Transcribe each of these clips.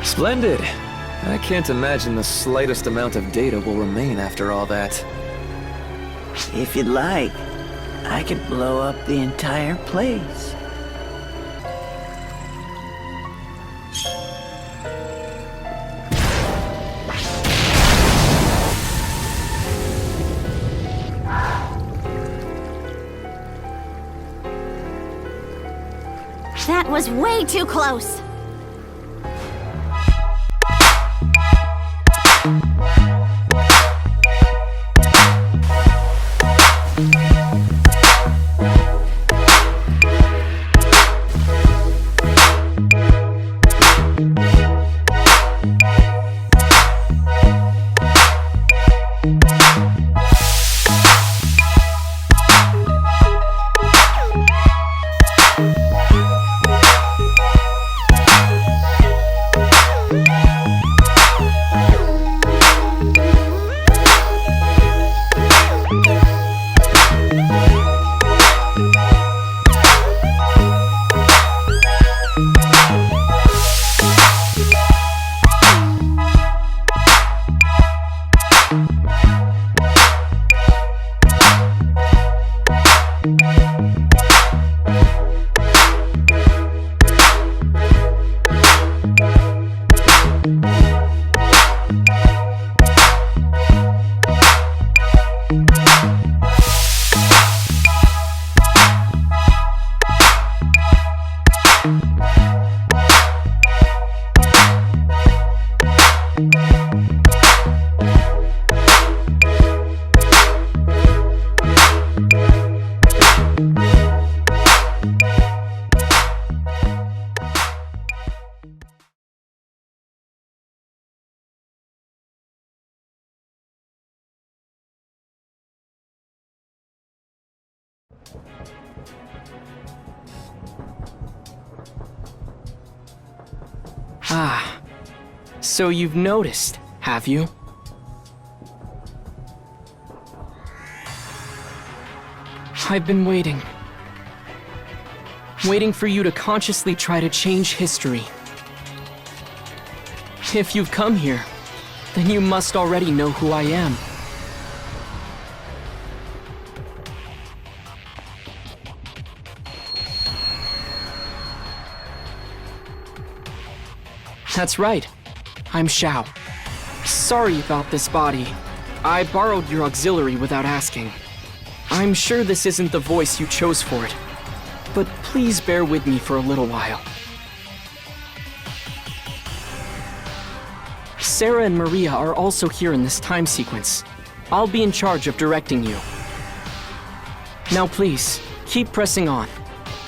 Splendid. I can't imagine the slightest amount of data will remain after all that. If you'd like, I could blow up the entire place. That was way too close! Ah, so you've noticed, have you? I've been waiting. Waiting for you to consciously try to change history. If you've come here, then you must already know who I am. That's right. I'm Xiao. Sorry about this body. I borrowed your auxiliary without asking. I'm sure this isn't the voice you chose for it, but please bear with me for a little while. Sarah and Maria are also here in this time sequence. I'll be in charge of directing you. Now please, keep pressing on.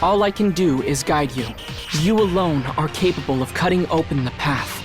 All I can do is guide you. You alone are capable of cutting open the path.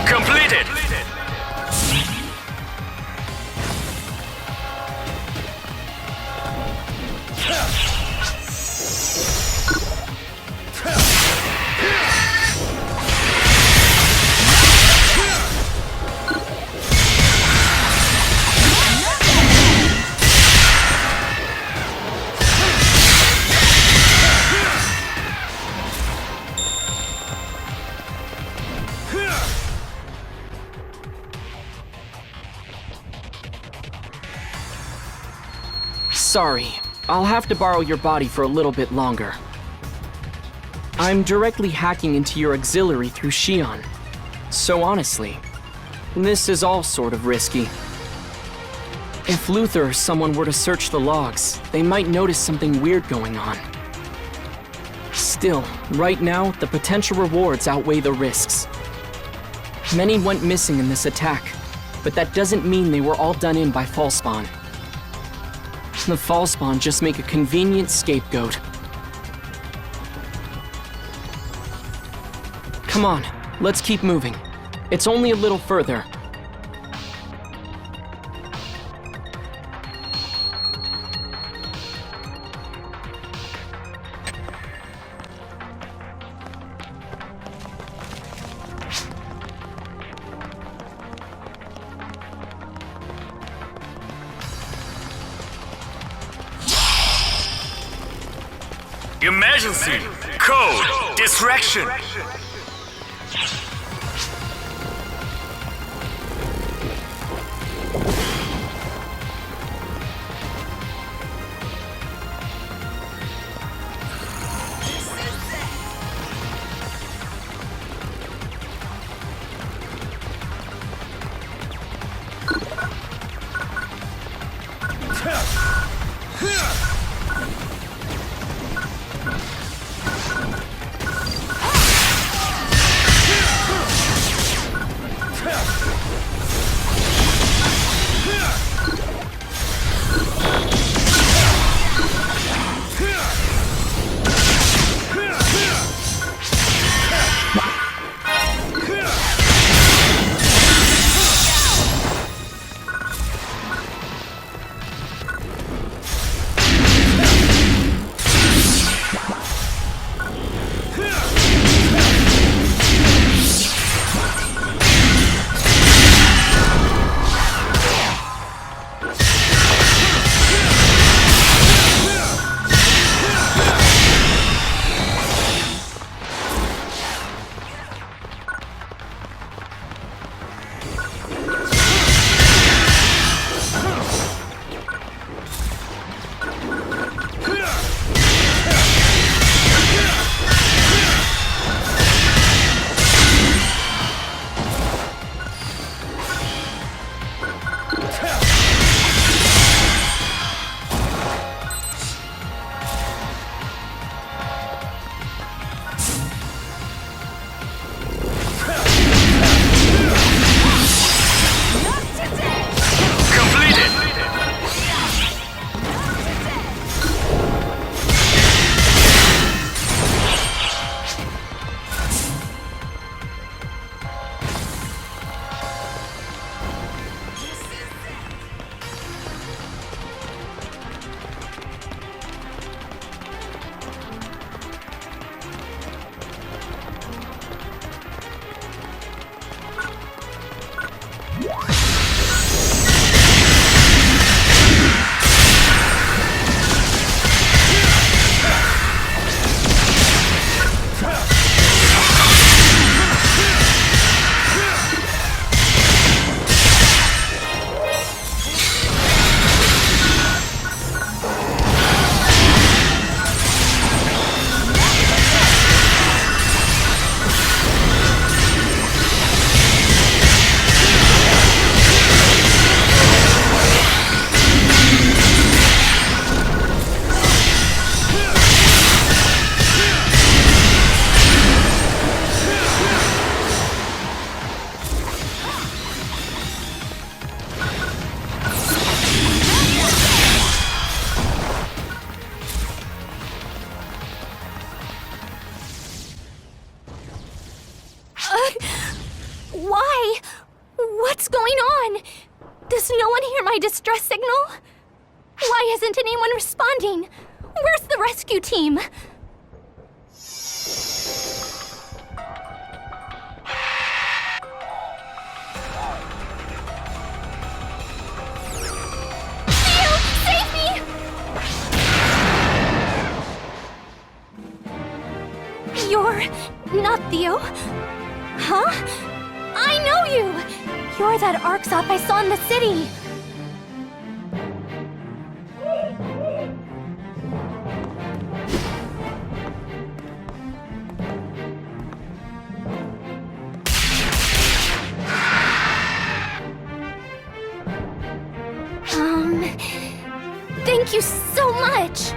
Completed! Sorry, I'll have to borrow your body for a little bit longer. I'm directly hacking into your auxiliary through Shion. So honestly, this is all sort of risky. If Luther or someone were to search the logs, they might notice something weird going on. Still, right now, the potential rewards outweigh the risks. Many went missing in this attack, but that doesn't mean they were all done in by Fallspawn. The Fallspawn just make a convenient scapegoat. Come on, let's keep moving. It's only a little further. Emergency! Code! Distraction! my distress signal? Why isn't anyone responding? Where's the rescue team? Theo, save me! You're not Theo? Huh? I know you! You're that Arksop I saw in the city! Thank you so much!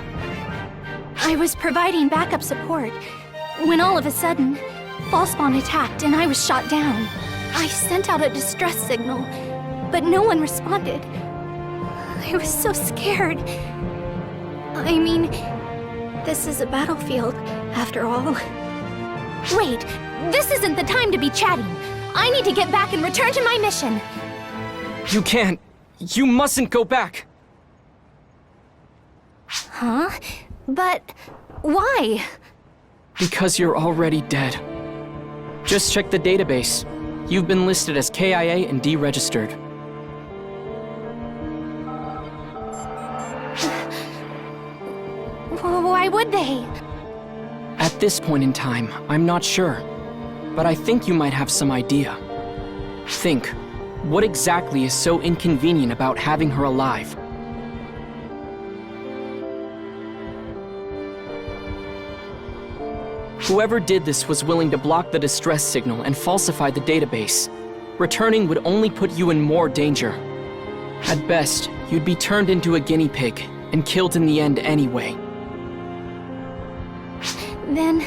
I was providing backup support when all of a sudden, Ballspawn attacked and I was shot down. I sent out a distress signal, but no one responded. I was so scared. I mean, this is a battlefield, after all. Wait, this isn't the time to be chatting. I need to get back and return to my mission. You can't. You mustn't go back. Huh? But why? Because you're already dead. Just check the database. You've been listed as KIA and deregistered. Why would they? At this point in time, I'm not sure. But I think you might have some idea. Think, what exactly is so inconvenient about having her alive? Whoever did this was willing to block the distress signal and falsify the database. Returning would only put you in more danger. At best, you'd be turned into a guinea pig and killed in the end anyway. Then,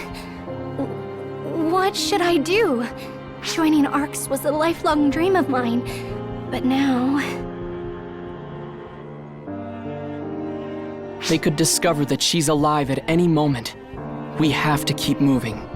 what should I do? Joining ARCS was a lifelong dream of mine, but now... They could discover that she's alive at any moment. We have to keep moving.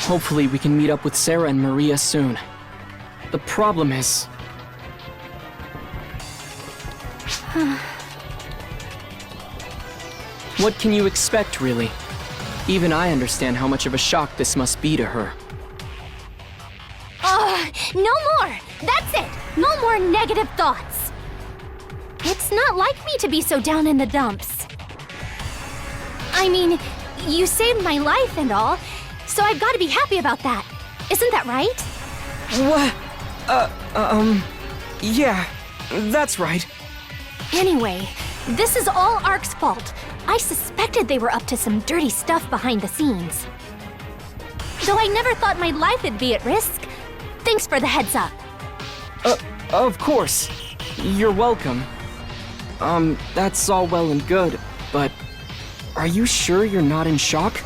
Hopefully we can meet up with Sarah and Maria soon. The problem is... What can you expect, really? Even I understand how much of a shock this must be to her. No more! That's it! No more negative thoughts! It's not like me to be so down in the dumps. I mean, you saved my life and all, so I've got to be happy about that. Isn't that right? What? Yeah, that's right. Anyway, this is all Ark's fault. I suspected they were up to some dirty stuff behind the scenes. Though I never thought my life would be at risk. Thanks for the heads up. Of course. You're welcome. That's all well and good, but are you sure you're not in shock?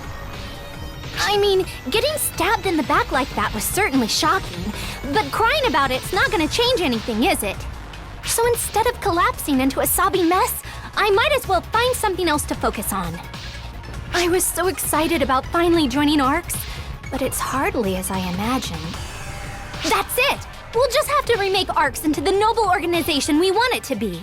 I mean, getting stabbed in the back like that was certainly shocking, but crying about it's not gonna change anything, is it? So instead of collapsing into a sobby mess, I might as well find something else to focus on. I was so excited about finally joining ARCS, but it's hardly as I imagined. That's it! We'll just have to remake ARCS into the noble organization we want it to be.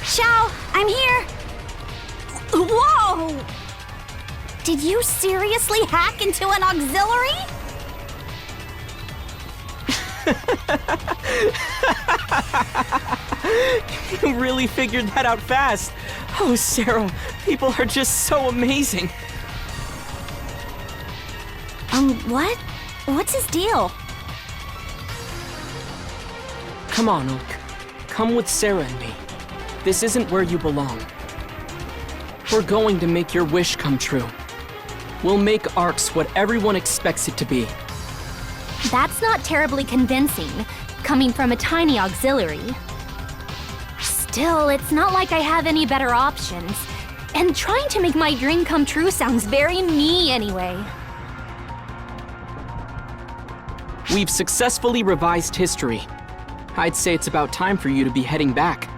Xiao, I'm here! Whoa! Did you seriously hack into an auxiliary? You really figured that out fast. Oh, Sarah, people are just so amazing. What? What's his deal? Come on, Ulk. Come with Sarah and me. This isn't where you belong. We're going to make your wish come true. We'll make ARCS what everyone expects it to be. That's not terribly convincing, coming from a tiny auxiliary. Still, it's not like I have any better options. And trying to make my dream come true sounds very me anyway. We've successfully revised history. I'd say it's about time for you to be heading back.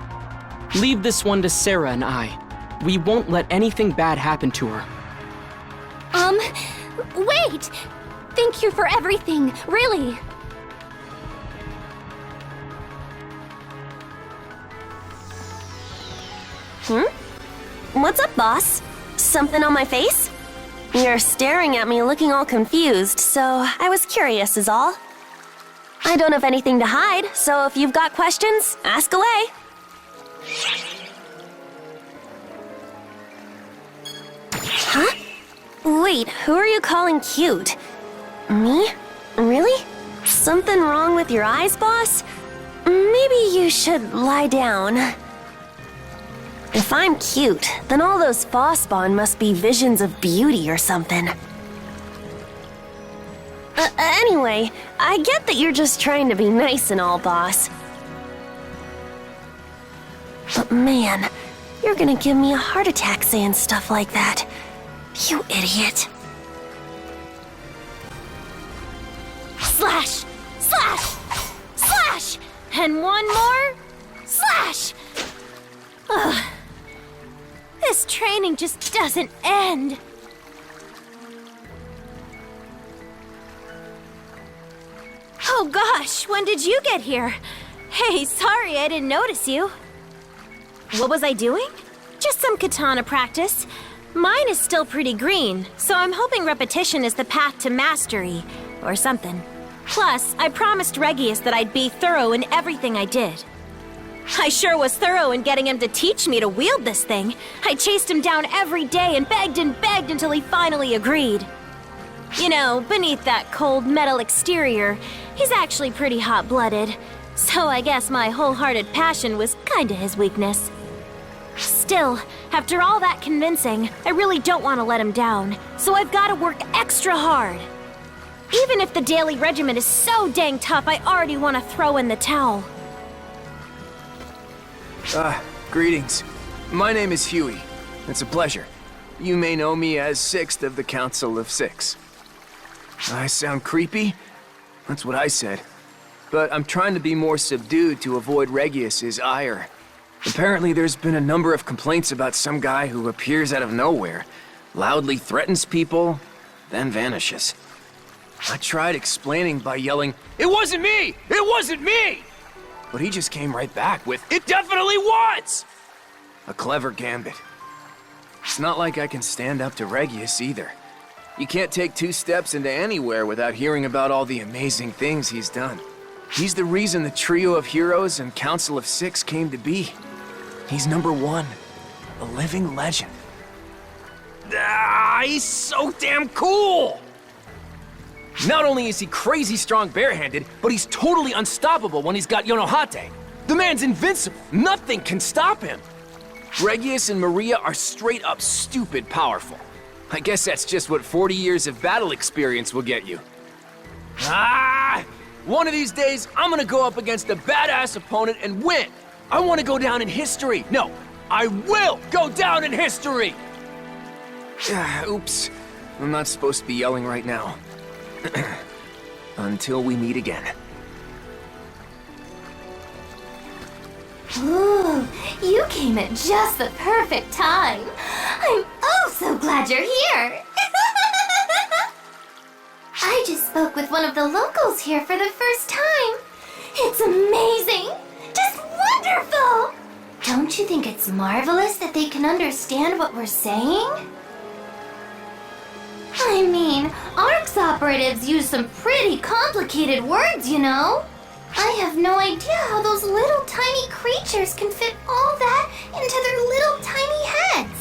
Leave this one to Sarah and I. We won't let anything bad happen to her. Wait! Thank you for everything, really. What's up, boss? Something on my face? You're staring at me looking all confused, so I was curious is all. I don't have anything to hide, so if you've got questions, ask away. Huh? Wait, who are you calling cute? Me? Really? Something wrong with your eyes, boss? Maybe you should lie down. If I'm cute, then all those Phosphon must be visions of beauty or something. Anyway, I get that you're just trying to be nice and all, boss. But man, you're gonna give me a heart attack saying stuff like that. You idiot. Slash! Slash! Slash! And one more! Slash! Ugh. This training just doesn't end. Oh gosh, when did you get here? Hey, sorry I didn't notice you. What was I doing? Just some katana practice. Mine is still pretty green, so I'm hoping repetition is the path to mastery, or something. Plus, I promised Regius that I'd be thorough in everything I did. I sure was thorough in getting him to teach me to wield this thing. I chased him down every day and begged until he finally agreed. You know, beneath that cold metal exterior, he's actually pretty hot-blooded. So I guess my wholehearted passion was kinda his weakness. Still, after all that convincing, I really don't want to let him down, so I've got to work extra hard. Even if the daily regimen is so dang tough, I already want to throw in the towel. Greetings. My name is Huey. It's a pleasure. You may know me as Sixth of the Council of Six. I sound creepy? That's what I said. But I'm trying to be more subdued to avoid Regius's ire. Apparently there's been a number of complaints about some guy who appears out of nowhere, loudly threatens people, then vanishes. I tried explaining by yelling, "It wasn't me! It wasn't me!" But he just came right back with, "It definitely was!" A clever gambit. It's not like I can stand up to Regulus either. You can't take 2 steps into anywhere without hearing about all the amazing things he's done. He's the reason the trio of heroes and Council of Six came to be. He's #1, a living legend. He's so damn cool! Not only is he crazy strong barehanded, but he's totally unstoppable when he's got Yonohate. The man's invincible. Nothing can stop him. Regulus and Maria are straight up stupid powerful. I guess that's just what 40 years of battle experience will get you. One of these days, I'm gonna go up against a badass opponent and win. I want to go down in history. No, I will go down in history! Oops. I'm not supposed to be yelling right now. Until we meet again. Ooh, you came at just the perfect time. I'm oh so glad you're here. I just spoke with one of the locals here for the first time. It's amazing. Just wonderful. Don't you think it's marvelous that they can understand what we're saying? I mean, ARC's operatives use some pretty complicated words, you know. I have no idea how those little tiny creatures can fit all that into their little tiny heads.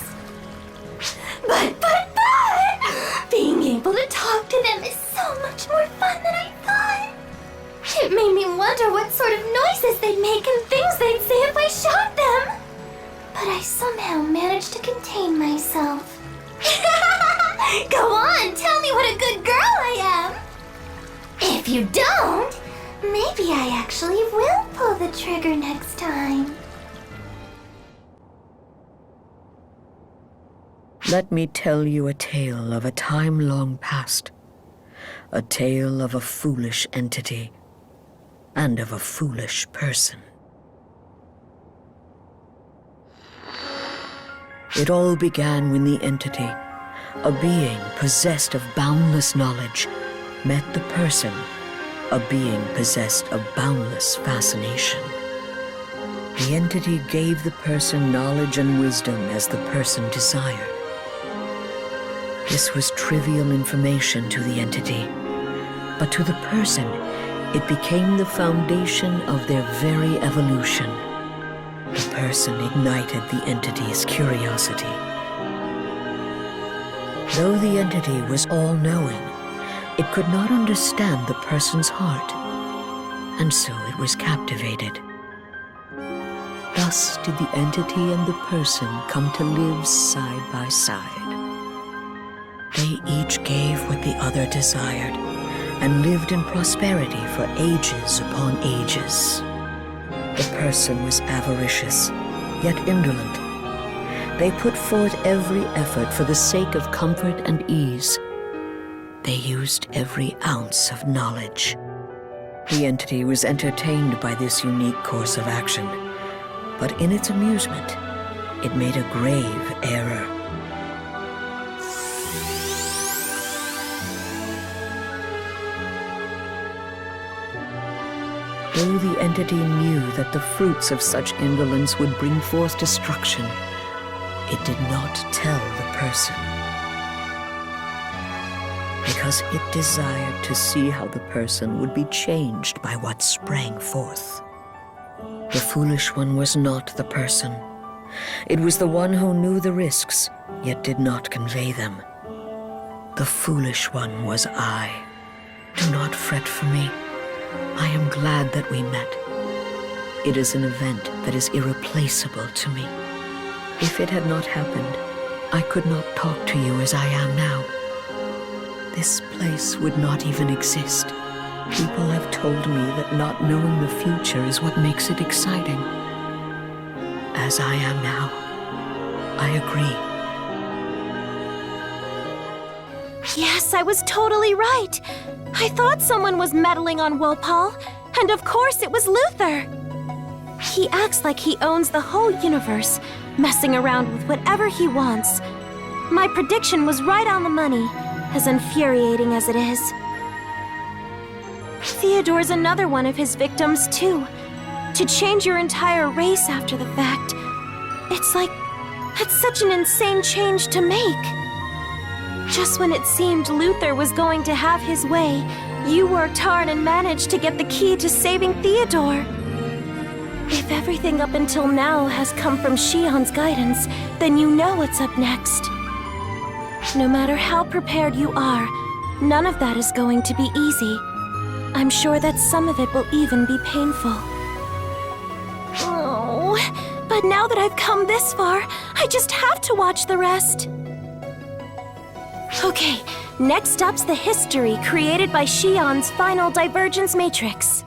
But, being able to talk to them is so much more fun than I thought. It made me wonder what sort of noises they'd make and things they'd say if I shot them. But I somehow managed to contain myself. Go on, tell me what a good girl I am. If you don't, maybe I actually will pull the trigger next time. Let me tell you a tale of a time long past. A tale of a foolish entity and of a foolish person. It all began when the entity, a being possessed of boundless knowledge, met the person, a being possessed of boundless fascination. The entity gave the person knowledge and wisdom as the person desired. This was trivial information to the entity, but to the person, it became the foundation of their very evolution. The person ignited the entity's curiosity. Though the entity was all-knowing, it could not understand the person's heart, and so it was captivated. Thus did the entity and the person come to live side by side. They each gave what the other desired, and lived in prosperity for ages upon ages. The person was avaricious, yet indolent. They put forth every effort for the sake of comfort and ease. They used every ounce of knowledge. The entity was entertained by this unique course of action, but in its amusement, it made a grave error. Though the entity knew that the fruits of such indolence would bring forth destruction, it did not tell the person. Because it desired to see how the person would be changed by what sprang forth. The foolish one was not the person. It was the one who knew the risks, yet did not convey them. The foolish one was I. Do not fret for me. I am glad that we met. It is an event that is irreplaceable to me. If it had not happened, I could not talk to you as I am now. This place would not even exist. People have told me that not knowing the future is what makes it exciting. As I am now, I agree. Yes, I was totally right. I thought someone was meddling on Wolpal, and of course it was Luther. He acts like he owns the whole universe, messing around with whatever he wants. My prediction was right on the money, as infuriating as it is. Theodore's another one of his victims, too. To change your entire race after the fact, it's such an insane change to make. Just when it seemed Luther was going to have his way, you worked hard and managed to get the key to saving Theodore. If everything up until now has come from Shion's guidance, then you know what's up next. No matter how prepared you are, none of that is going to be easy. I'm sure that some of it will even be painful. Oh, but now that I've come this far, I just have to watch the rest. Okay, next up's the history created by Shion's final divergence matrix.